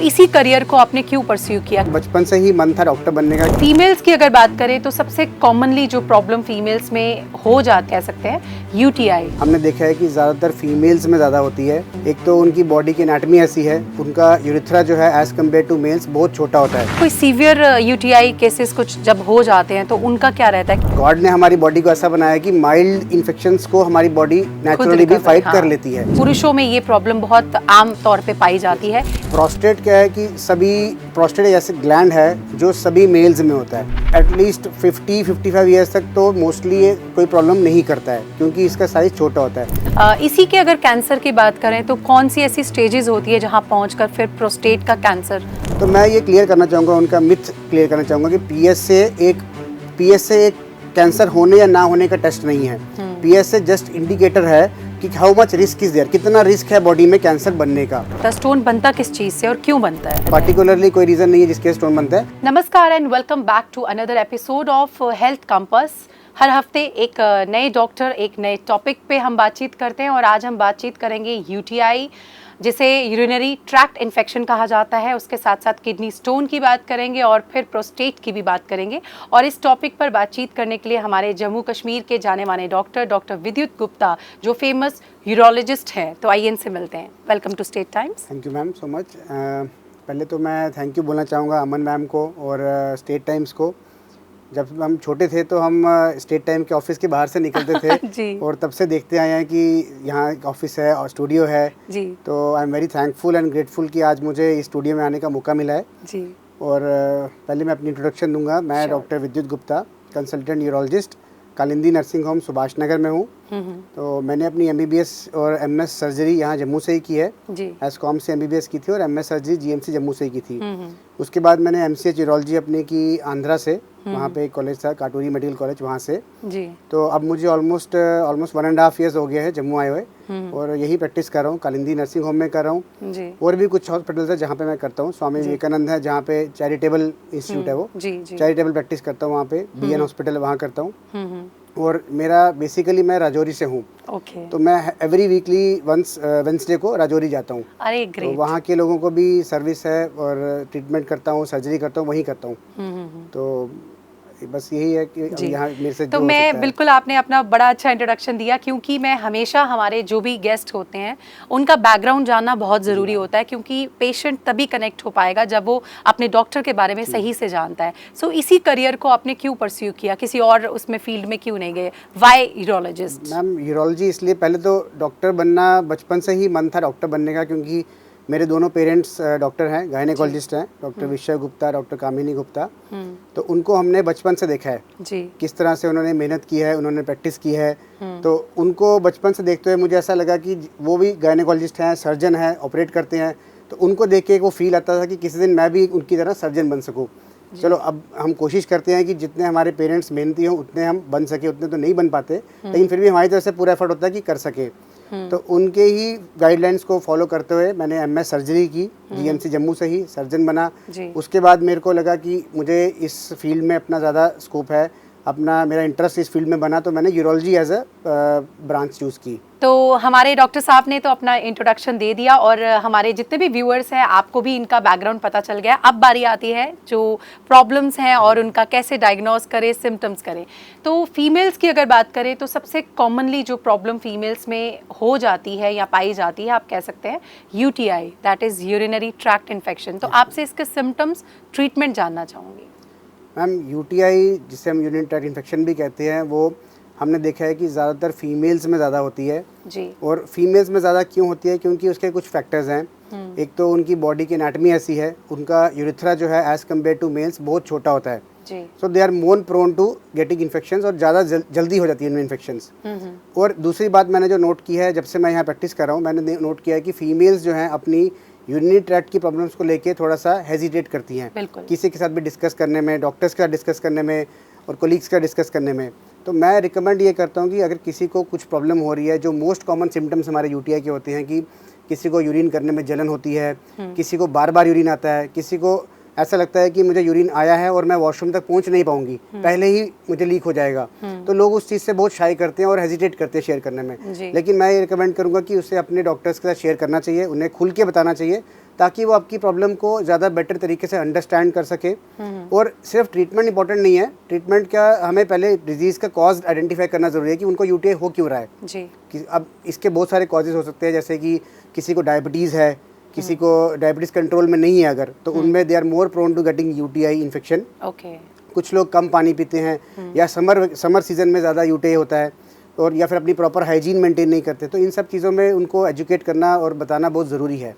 इसी करियर को आपने क्यों परस्यू किया? बचपन से ही मन था डॉक्टर बनने का। फीमेल्स की अगर बात करें तो सबसे कॉमनली जो प्रॉब्लम फीमेल्स में हो जाती कह सकते हैं यूटीआई। हमने देखा है कि ज़्यादातर फीमेल्स में ज़्यादा होती है। एक तो उनकी बॉडी की एनाटमी ऐसी है, उनका यूरिथ्रा जो है एज कम्पेयर टू मेल्स बहुत छोटा होता है। कोई सीवियर यूटीआई केसेस कुछ जब हो जाते हैं तो उनका क्या रहता है? गॉड ने हमारी बॉडी को ऐसा बनाया कि माइल्ड इन्फेक्शंस को हमारी बॉडी नेचुरली भी फाइट कर लेती है। पुरुषों में ये प्रॉब्लम बहुत आम तौर पे पाई जाती है। प्रोस्टेट क्या है कि सभी प्रोस्टेट ऐसे ग्लैंड है जो सभी मेल्स में होता है। एटलीस्ट 50-55 ईयर्स तक तो मोस्टली ये कोई प्रॉब्लम नहीं करता है क्योंकि इसका साइज छोटा होता है। इसी के अगर कैंसर की बात करें तो कौन सी ऐसी स्टेजेस होती है जहां पहुंचकर फिर प्रोस्टेट का कैंसर? तो मैं ये क्लियर करना चाहूँगा, उनका मिथ क्लियर करना चाहूँगा कि पीएसए एक कैंसर होने या ना होने का टेस्ट नहीं है। पीएसए जस्ट इंडिकेटर है कि how much risk is there, कितना रिस्क है बॉडी में कैंसर बनने का। स्टोन बनता किस चीज से और क्यों बनता है? पार्टिकुलरली कोई रीजन नहीं है जिसके स्टोन बनता है। नमस्कार and welcome back to another episode of health compass. हर हफ्ते एक नए डॉक्टर एक नए टॉपिक पे हम बातचीत करते हैं और आज हम बातचीत करेंगे यूटीआई, जिसे यूरिनरी ट्रैक्ट इन्फेक्शन कहा जाता है। उसके साथ साथ किडनी स्टोन की बात करेंगे और फिर प्रोस्टेट की भी बात करेंगे। और इस टॉपिक पर बातचीत करने के लिए हमारे जम्मू कश्मीर के जाने माने डॉक्टर विद्युत गुप्ता जो फेमस यूरोलॉजिस्ट हैं, तो आइए इनसे मिलते हैं। Welcome to State Times. Thank you ma'am so much. पहले तो मैं थैंक यू बोलना चाहूँगा अमन मैम को और स्टेट टाइम्स को। जब हम छोटे थे तो हम स्टेट टाइम के ऑफिस के बाहर से निकलते थे जी। और तब से देखते आए हैं कि यहाँ एक ऑफिस है और स्टूडियो है जी। तो I am very thankful and grateful कि आज मुझे इस स्टूडियो में आने का मौका मिला है। जी। और पहले मैं अपनी इंट्रोडक्शन दूंगा। मैं doctor Vidyut Gupta, consultant urologist, Kalindi nursing home Subhash Nagar में हूँ। तो मैंने अपनी एमबीबीएस और एमएस सर्जरी यहाँ जम्मू से ही की है। एसकॉम से एमबीबीएस की थी और एमएस सर्जरी जीएमसी जम्मू से ही की थी। उसके बाद मैंने एमसीएच यूरोलॉजी अपनी की आंध्रा से, वहाँ पे एक कॉलेज था काटूरी मेडिकल कॉलेज, वहाँ से। जी। तो अब मुझे ऑलमोस्ट 1.5 ईयर्स हो गया है जम्मू आए हुए और यही प्रैक्टिस कर रहा हूँ। कालिंदी नर्सिंग होम में कर रहा हूँ और भी कुछ हॉस्पिटल्स है जहाँ पे मैं करता हूँ। स्वामी विवेकानंद है जहाँ पे चैरिटेबल इंस्टीट्यूट है, वो चैरिटेबल प्रैक्टिस करता हूँ वहाँ पे। बीएन हॉस्पिटल वहाँ करता हूँ। और मेरा बेसिकली मैं राजौरी से हूँ। तो मैं एवरी वीकली वेंसडे को राजौरी जाता हूँ। अरे ग्रेट। तो वहाँ के लोगों को भी सर्विस है और ट्रीटमेंट करता हूँ, सर्जरी करता हूँ, वहीं करता हूँ। तो बस यही है कि यहाँ मेरे से तो मैं बिल्कुल, आपने अपना बड़ा अच्छा इंट्रोडक्शन दिया क्योंकि मैं हमेशा हमारे जो भी गेस्ट होते हैं उनका बैकग्राउंड जानना बहुत ज़रूरी होता है क्योंकि पेशेंट तभी कनेक्ट हो पाएगा जब वो अपने डॉक्टर के बारे में सही से जानता है। सो इसी करियर को आपने क्यों परस्यू किया, किसी और उसमें फील्ड में क्यों नहीं गए? Y urologist? मैम यूरोलॉजी इसलिए, पहले तो डॉक्टर बनना बचपन से ही मन था डॉक्टर बनने का क्योंकि मेरे दोनों पेरेंट्स डॉक्टर हैं, गायनेकोलॉजिस्ट हैं, डॉक्टर विषय गुप्ता, डॉक्टर कामिनी गुप्ता। तो उनको हमने बचपन से देखा है जी, किस तरह से उन्होंने मेहनत की है, उन्होंने प्रैक्टिस की है। तो उनको बचपन से देखते हुए मुझे ऐसा लगा कि वो भी गायनेकोलॉजिस्ट हैं, सर्जन हैं, ऑपरेट करते हैं। तो उनको देख के वो फील आता था कि किसी दिन मैं भी उनकी तरह सर्जन बन सकूँ। चलो अब हम कोशिश करते हैं कि जितने हमारे पेरेंट्स मेहनती हों उतने हम बन सके, उतने तो नहीं बन पाते, लेकिन फिर भी हमारी तरफ से पूरा एफर्ट होता है कि कर सके। तो उनके ही गाइडलाइंस को फॉलो करते हुए मैंने एमएस सर्जरी की, जीएमसी जम्मू से ही सर्जन बना। उसके बाद मेरे को लगा कि मुझे इस फील्ड में अपना ज़्यादा स्कोप है, अपना मेरा इंटरेस्ट इस फील्ड में बना, तो मैंने urology as a branch choose की। तो हमारे डॉक्टर साहब ने तो अपना इंट्रोडक्शन दे दिया और हमारे जितने भी व्यूअर्स हैं आपको भी इनका बैकग्राउंड पता चल गया। अब बारी आती है जो प्रॉब्लम्स हैं और उनका कैसे डायग्नोज करें, सिम्टम्स करें। तो फीमेल्स की अगर बात करें तो सबसे कॉमनली जो प्रॉब्लम फीमेल्स में हो जाती है या पाई जाती है, आप कह सकते हैं UTI, that is urinary tract infection. तो आपसे इसके सिम्टम्स, ट्रीटमेंट जानना चाहूँगी। मैम यूटीआई, जिसे हम यूरिनरी ट्रैक्ट इन्फेक्शन भी कहते हैं, वो हमने देखा है कि ज़्यादातर फीमेल्स में ज़्यादा होती है जी। और फीमेल्स में ज़्यादा क्यों होती है? क्योंकि उसके कुछ फैक्टर्स हैं। एक तो उनकी बॉडी की एनाटमी ऐसी है, उनका यूरिथ्रा जो है एज कम्पेयर टू मेल्स बहुत छोटा होता है। So they are more prone to getting infections और ज़्यादा जल्दी हो जाती है इनमें इन्फेक्शंस। और दूसरी बात मैंने जो नोट की है, जब से मैं यहाँ प्रैक्टिस कर रहा हूँ, मैंने नोट किया है कि फीमेल्स जो हैं अपनी यूरिनरी ट्रैक्ट की प्रॉब्लम्स को लेके थोड़ा सा हेजिटेट करती हैं किसी के साथ भी डिस्कस करने में, डॉक्टर्स के साथ डिस्कस करने में और कोलीग्स का डिस्कस करने में। तो मैं रिकमेंड ये करता हूँ कि अगर किसी को कुछ प्रॉब्लम हो रही है, जो मोस्ट कॉमन सिम्टम्स हमारे यूटीआई के होते हैं कि किसी को यूरिन करने में जलन होती है, किसी को बार बार यूरिन आता है, किसी को ऐसा लगता है कि मुझे यूरिन आया है और मैं वॉशरूम तक पहुंच नहीं पाऊंगी, पहले ही मुझे लीक हो जाएगा। तो लोग उस चीज़ से बहुत शाई करते हैं और हेजिटेट करते हैं शेयर करने में। लेकिन मैं ये रिकमेंड करूंगा कि उसे अपने डॉक्टर्स के साथ शेयर करना चाहिए, उन्हें खुल के बताना चाहिए, ताकि वो आपकी प्रॉब्लम को ज़्यादा बेटर तरीके से अंडरस्टैंड कर सके। और सिर्फ ट्रीटमेंट इंपॉर्टेंट नहीं है, ट्रीटमेंट क्या, हमें पहले डिजीज़ का कॉज आइडेंटिफाई करना ज़रूरी है कि उनको यूटीआई हो क्यों रहा है जी। कि अब इसके बहुत सारे कॉजेज़ हो सकते हैं, जैसे कि किसी को डायबिटीज़ है, किसी को डायबिटीज़ कंट्रोल में नहीं है अगर, तो उनमें they are more prone to getting UTI infection. कुछ लोग कम पानी पीते हैं, या समर सीजन में ज़्यादा यूटीआई होता है, और या फिर अपनी प्रॉपर हाइजीन मेंटेन नहीं करते, तो इन सब चीज़ों में उनको एजुकेट करना और बताना बहुत ज़रूरी है।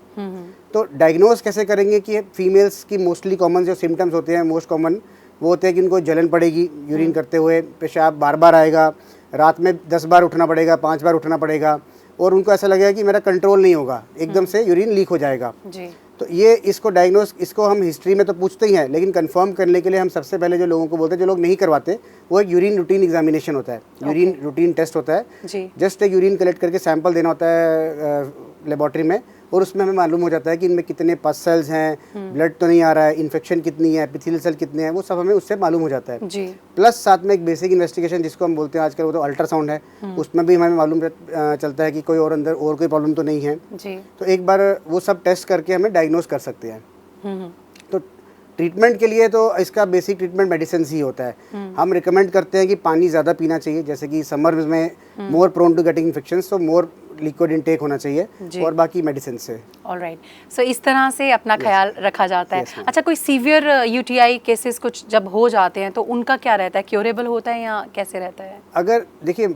तो डायग्नोज कैसे करेंगे कि फीमेल्स की मोस्टली कॉमन जो सिम्टम्स होते हैं, मोस्ट कॉमन वो होते हैं कि उनको जलन पड़ेगी यूरिन करते हुए, पेशाब बार बार आएगा, रात में 10 बार उठना पड़ेगा, 5 बार उठना पड़ेगा, और उनको ऐसा लगेगा कि मेरा कंट्रोल नहीं होगा, एकदम से यूरिन लीक हो जाएगा जी। तो ये इसको डायग्नोस, इसको हम हिस्ट्री में तो पूछते ही हैं, लेकिन कंफर्म करने के लिए हम सबसे पहले जो लोगों को बोलते हैं, जो लोग नहीं करवाते, वो एक यूरिन रूटीन एग्जामिनेशन होता है, यूरिन रूटीन टेस्ट होता है। जस्ट एक यूरिन कलेक्ट करके सैंपल देना होता है लेबॉर्ट्री में, और उसमें हमें मालूम हो जाता है कि इनमें कितने पस सेल्स हैं, ब्लड तो नहीं आ रहा है, इन्फेक्शन कितनी है, एपिथेलियल सेल कितने हैं, वो सब हमें उससे मालूम हो जाता है जी। प्लस साथ में एक बेसिक इन्वेस्टिगेशन जिसको हम बोलते हैं आजकल, वो तो अल्ट्रासाउंड है, उसमें भी हमें मालूम चलता है कि कोई और अंदर और कोई प्रॉब्लम तो नहीं है जी। तो एक बार वो सब टेस्ट करके हमें डायग्नोज कर सकते हैं। तो ट्रीटमेंट के लिए तो इसका बेसिक ट्रीटमेंट मेडिसिन ही होता है। हम रिकमेंड करते हैं कि पानी ज़्यादा पीना चाहिए, जैसे कि समर में more prone to getting infections, तो मोर लिक्विड इनटेक होना चाहिए, और बाकी मेडिसिन से। ऑलराइट, सो इस तरह से अपना ख्याल रखा जाता है। अच्छा, कोई सीवियर यूटीआई केसेस कुछ जब हो जाते हैं तो उनका क्या रहता है, क्योरेबल होता है या कैसे रहता है? अगर देखिए,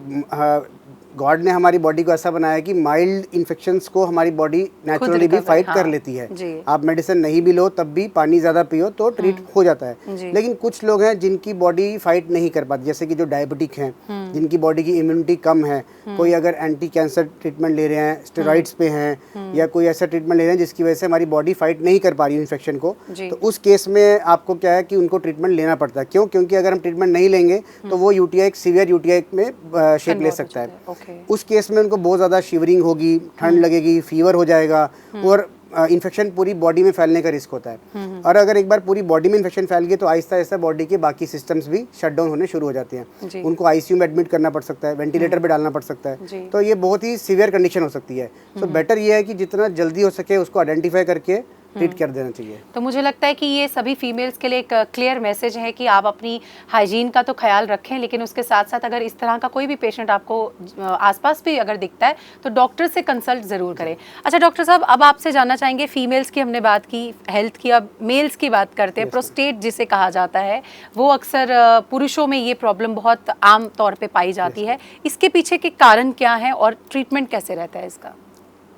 गॉड ने हमारी बॉडी को ऐसा बनाया कि माइल्ड इन्फेक्शंस को हमारी बॉडी नेचुरली भी फाइट कर लेती है। आप मेडिसिन नहीं भी लो तब भी पानी ज़्यादा पियो तो ट्रीट हो जाता है। लेकिन कुछ लोग हैं जिनकी बॉडी फाइट नहीं कर पाती, जैसे कि जो डायबिटिक हैं, जिनकी बॉडी की इम्यूनिटी कम है, कोई अगर एंटी कैंसर ट्रीटमेंट ले रहे हैं, स्टेरॉइड्स पे हैं, या कोई ऐसा ट्रीटमेंट ले रहे हैं जिसकी वजह से हमारी बॉडी फाइट नहीं कर पा रही इन्फेक्शन को, तो उस केस में आपको क्या है कि उनको ट्रीटमेंट लेना पड़ता है। क्यों? क्योंकि अगर हम ट्रीटमेंट नहीं लेंगे तो वो यूटीआई सीवियर यूटीआई में शेप ले सकता है। उस केस में उनको बहुत ज़्यादा शिवरिंग होगी, ठंड लगेगी, फीवर हो जाएगा, और इन्फेक्शन पूरी बॉडी में फैलने का रिस्क होता है। और अगर एक बार पूरी बॉडी में इन्फेक्शन फैल गई तो आहिस्ता आहिस्ता बॉडी के बाकी सिस्टम्स भी शट डाउन होने शुरू हो जाते हैं। उनको आईसीयू में एडमिट करना पड़ सकता है, वेंटिलेटर पे डालना पड़ सकता है, तो ये बहुत ही सीवियर कंडीशन हो सकती है। तो बेटर ये है कि जितना जल्दी हो सके उसको आइडेंटिफाई करके ट्रीट कर देना चाहिए। तो मुझे लगता है कि ये सभी फीमेल्स के लिए एक क्लियर मैसेज है कि आप अपनी हाइजीन का तो ख्याल रखें, लेकिन उसके साथ साथ अगर इस तरह का कोई भी पेशेंट आपको आसपास भी अगर दिखता है तो डॉक्टर से कंसल्ट ज़रूर करें। अच्छा डॉक्टर साहब, अब आपसे जानना चाहेंगे, फीमेल्स की हमने बात की, हेल्थ की, अब मेल्स की बात करते हैं। प्रोस्टेट जिसे कहा जाता है, वो अक्सर पुरुषों में ये प्रॉब्लम बहुत आम तौर पर पाई जाती है। इसके पीछे के कारण क्या है और ट्रीटमेंट कैसे रहता है इसका?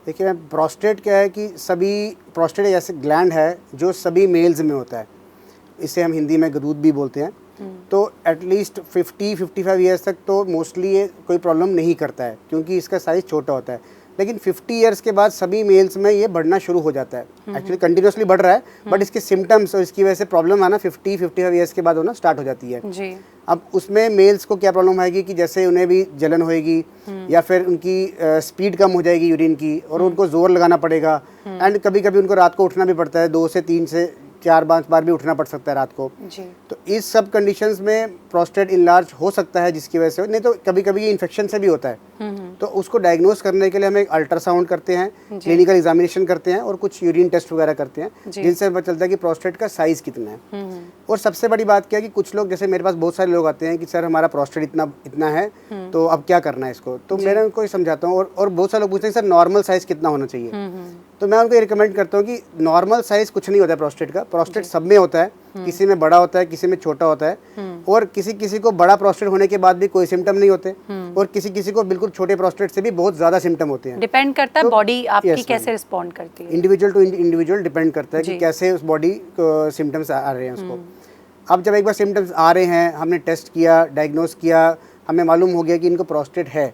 देखिए मैम, प्रोस्टेट क्या है कि सभी, प्रोस्टेट ऐसे ग्लैंड है जो सभी मेल्स में होता है, इसे हम हिंदी में गदूद भी बोलते हैं। तो एटलीस्ट 50-55 ईयर्स तक तो मोस्टली ये कोई प्रॉब्लम नहीं करता है, क्योंकि इसका साइज़ छोटा होता है। लेकिन 50 ईयर्स के बाद सभी मेल्स में ये बढ़ना शुरू हो जाता है। एक्चुअली कंटिन्यूसली बढ़ रहा है, बट इसके सिम्टम्स और इसकी वजह से प्रॉब्लम आना 50-55 ईयर्स के बाद होना स्टार्ट हो जाती है जी। अब उसमें मेल्स को क्या प्रॉब्लम आएगी कि जैसे उन्हें भी जलन होएगी, या फिर उनकी स्पीड कम हो जाएगी यूरिन की, और उनको जोर लगाना पड़ेगा, एंड कभी कभी उनको रात को उठना भी पड़ता है, 2 से 3 से 4-5 बार भी उठना पड़ सकता है रात को जी। तो इस सब कंडीशंस में प्रोस्टेट इनलार्ज हो सकता है, जिसकी वजह से, नहीं तो कभी कभी ये इन्फेक्शन से भी होता है। तो उसको डायग्नोज करने के लिए हम एक अल्ट्रासाउंड करते हैं, क्लिनिकल एग्जामिनेशन करते हैं, और कुछ यूरिन टेस्ट वगैरह करते हैं, जिनसे पता चलता है कि प्रोस्टेट का साइज कितना है। और सबसे बड़ी बात क्या है कि कुछ लोग, जैसे मेरे पास बहुत सारे लोग आते हैं कि सर हमारा प्रोस्टेट इतना है, तो अब क्या करना है इसको, तो मैं उनको समझाता हूँ। और बहुत सारे लोग पूछते हैं सर नॉर्मल साइज कितना होना चाहिए, तो मैं उनको रिकमेंड करता हूँ कि नॉर्मल साइज कुछ नहीं होता है प्रोस्टेट का। प्रोस्टेट सब में होता है, किसी में बड़ा होता है, किसी में छोटा होता है, और किसी को बड़ा प्रोस्टेट होने के बाद भी कोई सिम्टम नहीं होते, और किसी को बिल्कुल छोटे प्रोस्टेट से भी बहुत ज्यादा सिम्टम होते हैं। डिपेंड करता है बॉडी आपकी कैसे रिस्पॉन्ड करती है, इंडिविजुअल टू इंडिविजुअल डिपेंड करता है कि कैसे उस बॉडी को सिम्टम्स आ रहे हैं उसको। अब जब एक बार सिम्टम्स आ रहे हैं, हमने टेस्ट किया, डायग्नोज किया, हमें मालूम हो गया कि इनको प्रोस्टेट है,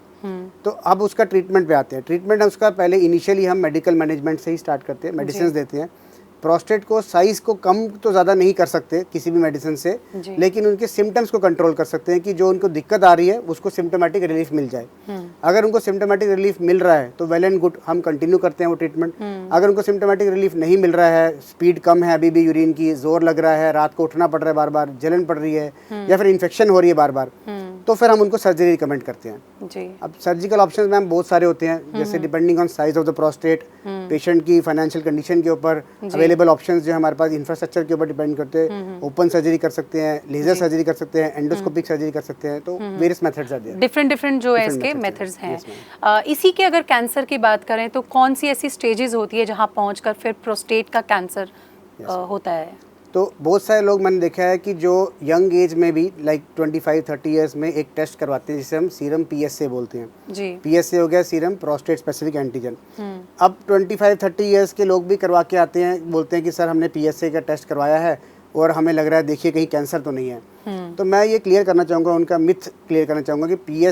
तो अब उसका ट्रीटमेंट पे आते हैं। ट्रीटमेंट उसका पहले इनिशियली हम मेडिकल मैनेजमेंट से ही स्टार्ट करते हैं, मेडिसिन देते हैं। प्रोस्टेट को साइज को कम तो ज़्यादा नहीं कर सकते किसी भी मेडिसिन से, लेकिन उनके सिम्टम्स को कंट्रोल कर सकते हैं कि जो उनको दिक्कत आ रही है उसको सिम्टोमेटिक रिलीफ मिल जाए। अगर उनको सिम्टोमेटिक रिलीफ मिल रहा है तो वेल एंड गुड, हम कंटिन्यू करते हैं वो ट्रीटमेंट। अगर उनको सिम्टोमेटिक रिलीफ नहीं मिल रहा है, स्पीड कम है अभी भी यूरिन की, जोर लग रहा है, रात को उठना पड़ रहा है बार बार, जलन पड़ रही है, या फिर इन्फेक्शन हो रही है बार बार, तो फिर हम उनको सर्जरी रिकमेंड करते हैं जी। अब सर्जिकल ऑप्शंस मैम बहुत सारे होते हैं, जैसे depending on size of the prostate, patient की फाइनेंशियल कंडीशन के ऊपर अवेलेबल ऑप्शंस जो हमारे पास इंफ्रास्ट्रक्चर के ऊपर डिपेंड करते हैं। ओपन सर्जरी कर सकते हैं, लेजर सर्जरी कर सकते हैं, एंडोस्कोपिक सर्जरी कर सकते हैं, तो various methods are there, different जो है इसके मेथड्स हैं। इसी के अगर कैंसर की बात करें तो कौन सी ऐसी स्टेजेस होती है जहां पहुंचकर फिर प्रोस्टेट का कैंसर होता है? तो बहुत सारे लोग मैंने देखा है कि जो यंग एज में भी लाइक 25-30 इयर्स में एक टेस्ट करवाते हैं जिसे हम सीरम PSA बोलते हैं जी। PSA हो गया सीरम प्रोस्टेट स्पेसिफिक एंटीजन। अब 25-30 इयर्स के लोग भी करवा के आते हैं, बोलते हैं कि सर हमने PSA का टेस्ट करवाया है और हमें लग रहा है देखिए कहीं कैंसर तो नहीं है। तो मैं ये क्लियर करना चाहूँगा, उनका मिथ क्लियर करना चाहूँगा कि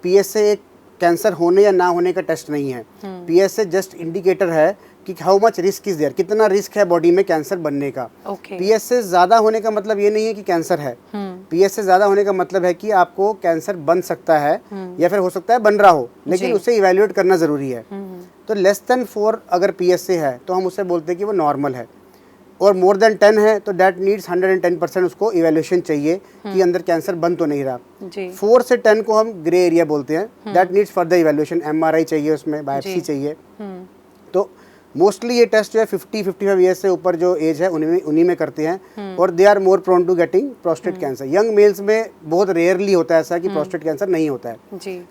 PSA एक कैंसर होने या ना होने का टेस्ट नहीं है। PSA जस्ट इंडिकेटर है कि how much risk is there, कितना रिस्क है बॉडी में कैंसर बनने का। PSA ज्यादा होने का मतलब ये नहीं है कि कैंसर है। PSA ज्यादा होने का मतलब है कि आपको कैंसर बन सकता है या फिर हो सकता है बन रहा हो, लेकिन उसे इवेल्युएट करना जरूरी है। तो लेस देन 4 अगर PSA है तो हम उससे बोलते हैं कि वो नॉर्मल है, और मोर देन 10 है तो दैट नीड्स 110% उसको इवेल्यूएशन चाहिए कि अंदर कैंसर बन तो नहीं रहा। 4 से 10 को हम ग्रे एरिया बोलते हैं, that needs further evaluation, MRI चाहिए, उसमें बायोप्सी चाहिए। तो मोस्टली ये टेस्ट जो है 50-55 ईयर्स से ऊपर जो एज है उन्हीं में करते हैं, और they are more prone to getting prostate cancer. Young males में बहुत रेयरली होता है ऐसा कि प्रोस्टेट कैंसर नहीं होता है,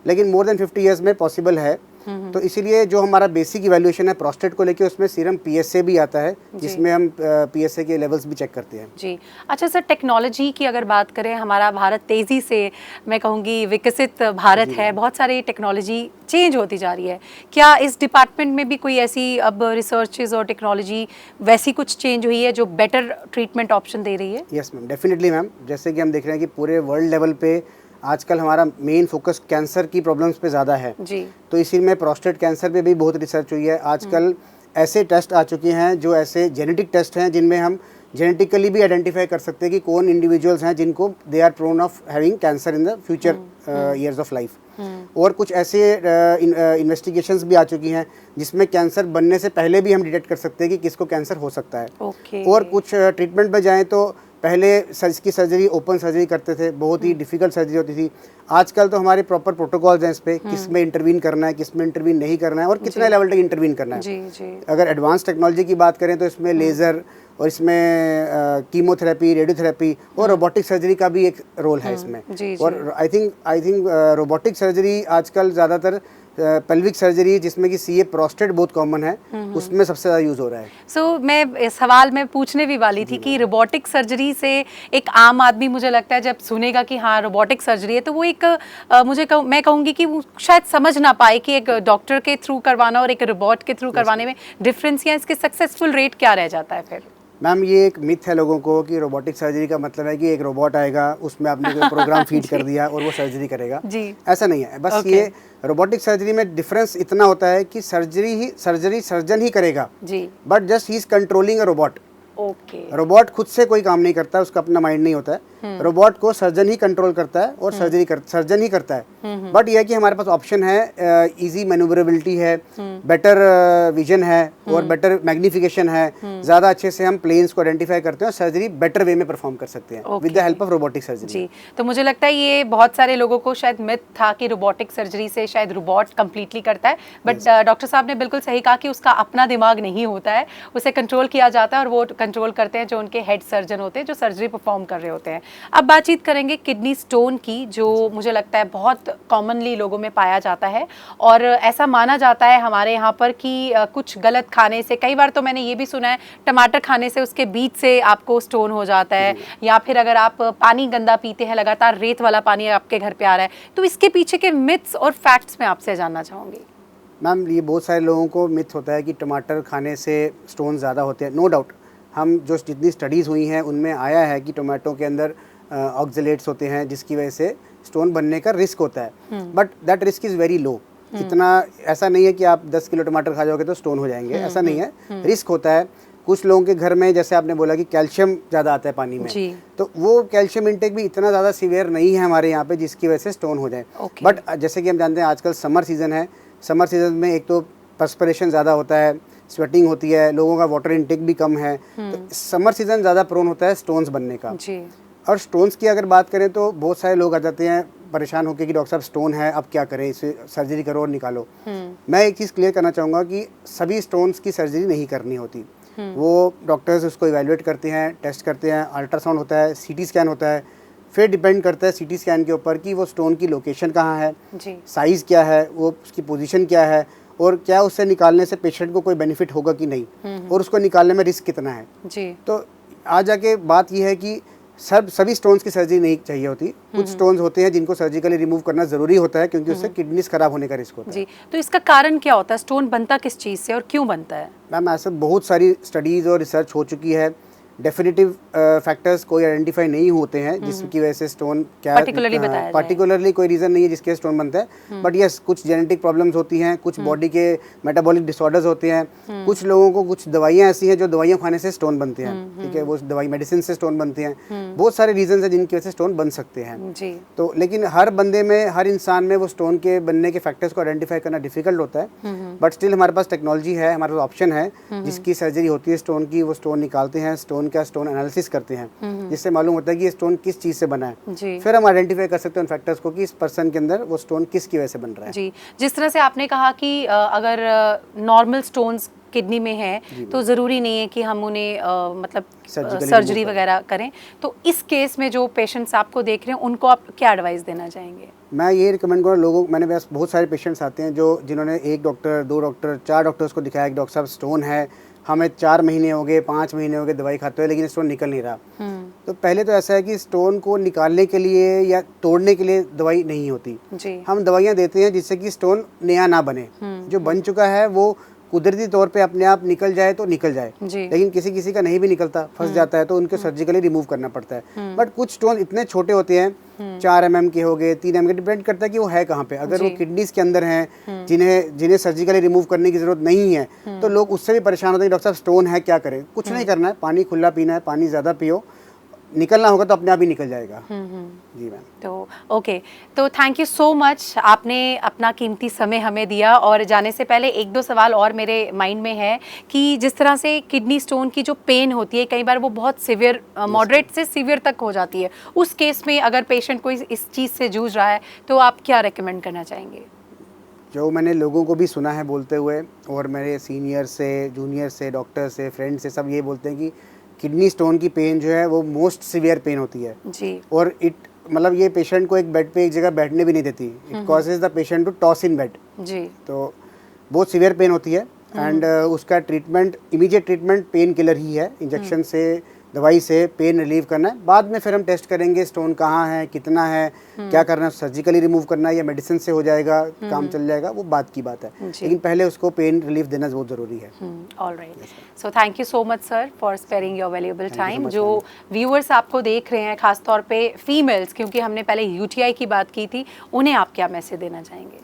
लेकिन मोर देन 50 ईयर्स में पॉसिबल है। तो इसीलिए जो हमारा बेसिक इवैल्यूएशन है प्रोस्टेट को लेके, उसमें सीरम PSA भी आता है जिसमें हम PSA के लेवल्स भी चेक करते हैं जी। अच्छा सर, टेक्नोलॉजी की अगर बात करें, हमारा भारत तेज़ी से मैं कहूँगी विकसित भारत है, बहुत सारी टेक्नोलॉजी चेंज होती जा रही है। क्या इस डिपार्टमेंट में भी कोई ऐसी अब रिसर्चेज और टेक्नोलॉजी वैसी कुछ चेंज हुई है जो बेटर ट्रीटमेंट ऑप्शन दे रही है? Yes ma'am, definitely ma'am. जैसे कि हम देख रहे हैं कि पूरे वर्ल्ड लेवल पे आजकल हमारा मेन फोकस कैंसर की प्रॉब्लम्स पे ज़्यादा है जी। तो इसी में प्रोस्टेट कैंसर पे भी बहुत रिसर्च हुई है। आजकल ऐसे टेस्ट आ चुके हैं जो ऐसे जेनेटिक टेस्ट हैं जिनमें हम जेनेटिकली भी आइडेंटिफाई कर सकते हैं कि कौन इंडिविजुअल्स हैं जिनको they are prone of having cancer in the future years of life. और कुछ ऐसे इन्वेस्टिगेशंस भी आ चुकी हैं जिसमें कैंसर बनने से पहले भी हम डिटेक्ट कर सकते हैं कि किसको कैंसर हो सकता है। और कुछ ट्रीटमेंट पे जाएँ तो पहले इसकी सर्जरी ओपन सर्जरी करते थे, बहुत ही डिफ़िकल्ट सर्जरी होती थी। आजकल तो हमारे प्रॉपर प्रोटोकॉल्स हैं इस पे, किस में इंटरवीन करना है, किस में इंटरवीन नहीं करना है और कितने लेवल तक इंटरवीन करना है जी। अगर एडवांस टेक्नोलॉजी की बात करें तो इसमें लेज़र और इसमें कीमोथेरेपी, रेडियोथेरेपी और रोबोटिक सर्जरी का भी एक रोल है इसमें जी। और आई थिंक रोबोटिक सर्जरी आजकल ज़्यादातर पेल्विक सर्जरी जिसमें कि CA प्रोस्टेट बहुत कॉमन है, उसमें सबसे ज़्यादा यूज़ हो रहा है। सो मैं सवाल मैं पूछने भी वाली थी कि रोबोटिक सर्जरी से एक आम आदमी मुझे लगता है जब सुनेगा कि हाँ रोबोटिक सर्जरी है तो वो एक मैं कहूँगी कि वो शायद समझ ना पाए कि एक डॉक्टर के थ्रू करवाना और एक रोबोट के थ्रू करवाने में डिफरेंस या इसके सक्सेसफुल रेट क्या रह जाता है फिर? मैम ये एक मिथ है लोगों को कि रोबोटिक सर्जरी का मतलब है कि एक रोबोट आएगा, उसमें आपने कोई प्रोग्राम फीड कर दिया और वो सर्जरी करेगा जी। ऐसा नहीं है। बस ये रोबोटिक सर्जरी में डिफरेंस इतना होता है कि सर्जरी सर्जन ही करेगा जी, but just he is controlling a robot. Robot खुद से कोई काम नहीं करता, उसका अपना माइंड नहीं होता है। रोबोट को सर्जन ही कंट्रोल करता है और सर्जन ही करता है। बट यह है कि हमारे पास ऑप्शन है, इजी मैन्यूवरेबिलिटी है, बेटर विजन है और बेटर मैग्निफिकेशन है। ज़्यादा अच्छे से हम प्लेन्स को आइडेंटिफाई करते हैं और सर्जरी बेटर वे में परफॉर्म कर सकते हैं with the help of robotic surgery जी। तो मुझे लगता है ये बहुत सारे लोगों को शायद मिथ था कि रोबोटिक सर्जरी से शायद रोबोट कंप्लीटली करता है, बट डॉक्टर साहब ने बिल्कुल सही कहा कि उसका अपना दिमाग नहीं होता है, उसे कंट्रोल किया जाता है और वो कंट्रोल करते हैं जो उनके हेड सर्जन होते हैं जो सर्जरी परफॉर्म कर रहे होते हैं। अब बातचीत करेंगे किडनी स्टोन की, जो मुझे लगता है बहुत कॉमनली लोगों में पाया जाता है और ऐसा माना जाता है हमारे यहाँ पर कि कुछ गलत खाने से, कई बार तो मैंने ये भी सुना है टमाटर खाने से उसके बीच से आपको स्टोन हो जाता है, या फिर अगर आप पानी गंदा पीते हैं, लगातार रेत वाला पानी आपके घर पे आ रहा है, तो इसके पीछे के मिथ्स और फैक्ट्स मैं आपसे जानना चाहूँगी। मैम ये बहुत सारे लोगों को मिथ होता है कि टमाटर खाने से स्टोन ज़्यादा होते हैं। नो डाउट, हम जो जितनी स्टडीज़ हुई हैं उनमें आया है कि टोमेटो के अंदर ऑक्जेलेट्स होते हैं जिसकी वजह से स्टोन बनने का रिस्क होता है, but that risk is very low. इतना ऐसा नहीं है कि आप 10 किलो टमाटर खा जाओगे तो स्टोन हो जाएंगे, ऐसा नहीं है। रिस्क होता है। कुछ लोगों के घर में, जैसे आपने बोला कि कैल्शियम ज़्यादा आता है पानी में, तो वो कैल्शियम इंटेक भी इतना ज़्यादा सीवियर नहीं है हमारे यहाँ पे जिसकी वजह से स्टोन हो जाए। बट जैसे कि हम जानते हैं आजकल समर सीज़न है, समर सीजन में एक तो पर्सपिरेशन ज़्यादा होता है, स्वेटिंग होती है, लोगों का वाटर इंटेक भी कम है, तो समर सीजन ज़्यादा प्रोन होता है स्टोन्स बनने का जी। और स्टोन्स की अगर बात करें तो बहुत सारे लोग आ जाते हैं परेशान होकर कि डॉक्टर साहब स्टोन है, अब क्या करें, इसे सर्जरी करो और निकालो। मैं एक चीज़ क्लियर करना चाहूँगा कि सभी स्टोन्स की सर्जरी नहीं करनी होती। वो डॉक्टर्स उसको इवैल्यूएट करते हैं, टेस्ट करते हैं, अल्ट्रासाउंड होता है, सीटी स्कैन होता है, फिर डिपेंड करता है सीटी स्कैन के ऊपर कि वो स्टोन की लोकेशन कहाँ है, साइज़ क्या है, वो उसकी पोजीशन क्या है, और क्या उससे निकालने से पेशेंट को कोई बेनिफिट होगा कि नहीं, और उसको निकालने में रिस्क कितना है जी। तो आ जाके बात यह है कि सभी स्टोन्स की सर्जरी नहीं चाहिए होती। कुछ स्टोन्स होते हैं जिनको सर्जिकली रिमूव करना ज़रूरी होता है क्योंकि उससे किडनीज खराब होने का रिस्क होता है जी। तो इसका कारण क्या होता है, स्टोन बनता किस चीज़ से और क्यों बनता है? मैम ऐसे बहुत सारी स्टडीज़ और रिसर्च हो चुकी है। डेफिनेटिव फैक्टर्स कोई आइडेंटिफाई नहीं होते हैं जिसकी वजह से स्टोन क्या पर्टिकुलरली कोई रीज़न नहीं है जिसके स्टोन बनता है। बट यस, कुछ जेनेटिक प्रॉब्लम्स होती हैं, कुछ बॉडी के मेटाबॉलिक डिसऑर्डर्स होते हैं, कुछ लोगों को कुछ दवाइयाँ ऐसी हैं जो दवाइयाँ खाने से स्टोन बनते हैं, ठीक है, वो दवाई मेडिसिन से स्टोन बनते हैं। बहुत सारे रीजन है जिनकी वजह से स्टोन बन सकते हैं तो लेकिन हर बंदे में, हर इंसान में वो स्टोन के बनने के फैक्टर्स को आइडेंटिफाई करना डिफिकल्ट होता है। बट स्टिल हमारे पास टेक्नोलॉजी है, हमारे पास ऑप्शन है जिसकी सर्जरी होती है स्टोन की। वो स्टोन निकालते हैं, स्टोन का स्टोन एनालिसिस करते हैं जिससे मालूम होता है कि ये स्टोन किस चीज़ से बना है। फिर हम आइडेंटिफाई कर सकते हैं उन फैक्टर्स को कि इस पर्सन के अंदर वो स्टोन किस की वजह से बन रहा है जी। जिस तरह से आपने कहा कि अगर नॉर्मल स्टोन्स किडनी में है तो ज़रूरी नहीं है कि हम उन्हें मतलब सर्जरी वगैरह करें। तो इस केस में जो पेशेंट्स आपको देख रहे हैं उनको आप क्या एडवाइस देना चाहेंगे? मैं ये रिकमेंड करूँगा लोगों, मैंने पास बहुत सारे पेशेंट्स आते हैं जिन्होंने 1 डॉक्टर, 2 डॉक्टर, 4 डॉक्टर्स को दिखाया कि डॉक्टर साहब स्टोन है, हमें 4 महीने हो गए, 5 महीने हो गए दवाई खाते हुए, लेकिन स्टोन निकल नहीं रहा। तो पहले तो ऐसा है कि स्टोन को निकालने के लिए या तोड़ने के लिए दवाई नहीं होती जी। हम दवाइयाँ देते हैं जिससे कि स्टोन नया ना बने। जो बन चुका है वो कुदरती तौर पे अपने आप निकल जाए तो निकल जाए, लेकिन किसी किसी का नहीं भी निकलता, फंस जाता है तो उनको सर्जिकली रिमूव करना पड़ता है। बट कुछ स्टोन इतने छोटे होते हैं, 4 mm के हो गए, 3 mm के, डिपेंड करता है कि वो है कहाँ पे। अगर वो किडनीज के अंदर हैं जिन्हें सर्जिकली रिमूव करने की जरूरत नहीं है तो लोग उससे भी परेशान होते हैं कि डॉक्टर साहब स्टोन है, क्या करें? कुछ नहीं करना है, पानी खुला पीना है, पानी ज़्यादा पियो, निकलना होगा तो अपने आप ही निकल जाएगा जी मैम। तो ओके, तो थैंक यू सो मच, आपने अपना कीमती समय हमें दिया। और जाने से पहले 1-2 सवाल और मेरे माइंड में है कि जिस तरह से किडनी स्टोन की जो पेन होती है कई बार वो बहुत सिवियर, मॉडरेट से सिवियर तक हो जाती है। उस केस में अगर पेशेंट कोई इस चीज़ से जूझ रहा है तो आप क्या रेकमेंड करना चाहेंगे? जो मैंने लोगों को भी सुना है बोलते हुए, और मेरे सीनियर से, जूनियर से, डॉक्टर से, फ्रेंड से, सब ये बोलते हैं कि किडनी स्टोन की पेन जो है वो मोस्ट सीवियर पेन होती है जी। और मतलब ये पेशेंट को एक बेड पे एक जगह बैठने भी नहीं देती। It causes the patient to toss in bed जी। तो बहुत सीवियर पेन होती है एंड उसका treatment, immediate treatment pain killer ही है, इंजेक्शन से, दवाई से पेन रिलीव करना है। बाद में फिर हम टेस्ट करेंगे स्टोन कहाँ है, कितना है, क्या करना है, सर्जिकली रिमूव करना है या मेडिसिन से हो जाएगा, काम चल जाएगा, वो बात की बात है, लेकिन पहले उसको पेन रिलीफ देना बहुत ज़रूरी है। Alright, so thank you so much sir for sparing your valuable time. जो व्यूअर्स आपको देख रहे हैं, खासतौर पे फीमेल्स, क्योंकि हमने पहले यूटीआई की बात की थी, उन्हें आप क्या मैसेज देना चाहेंगे?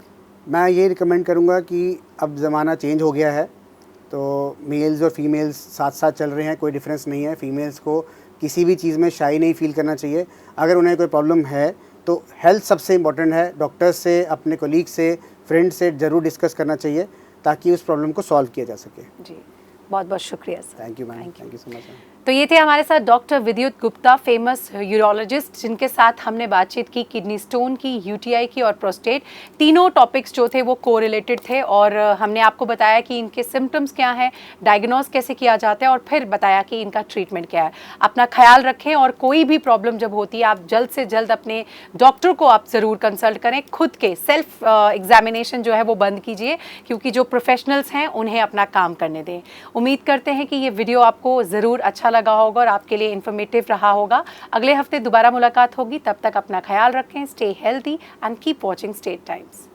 मैं ये रिकमेंड करूँगा कि अब ज़माना चेंज हो गया है तो मेल्स और फीमेल्स साथ साथ चल रहे हैं, कोई डिफरेंस नहीं है। फीमेल्स को किसी भी चीज़ में शाई नहीं फील करना चाहिए। अगर उन्हें कोई प्रॉब्लम है तो हेल्थ सबसे इम्पोर्टेंट है, डॉक्टर्स से, अपने कोलीग से, फ्रेंड से ज़रूर डिस्कस करना चाहिए ताकि उस प्रॉब्लम को सॉल्व किया जा सके जी। बहुत बहुत शुक्रिया sir. Thank you ma'am, thank you so much. तो ये थे हमारे साथ doctor Vidyut Gupta, famous urologist, जिनके साथ हमने बातचीत की किडनी स्टोन की, यूटीआई की और प्रोस्टेट। तीनों टॉपिक्स जो थे वो कोरिलेटेड थे और हमने आपको बताया कि इनके सिम्टम्स क्या हैं, डायग्नोज कैसे किया जाता है और फिर बताया कि इनका ट्रीटमेंट क्या है। अपना ख्याल रखें और कोई भी प्रॉब्लम जब होती है आप जल्द से जल्द अपने डॉक्टर को आप ज़रूर कंसल्ट करें। खुद के सेल्फ एग्जामिनेशन जो है वो बंद कीजिए, क्योंकि जो प्रोफेशनल्स हैं उन्हें अपना काम करने दें। उम्मीद करते हैं कि ये वीडियो आपको ज़रूर अच्छा लगा होगा और आपके लिए इन्फॉर्मेटिव रहा होगा। अगले हफ्ते दोबारा मुलाकात होगी, तब तक अपना ख्याल रखें, stay healthy and keep watching state times.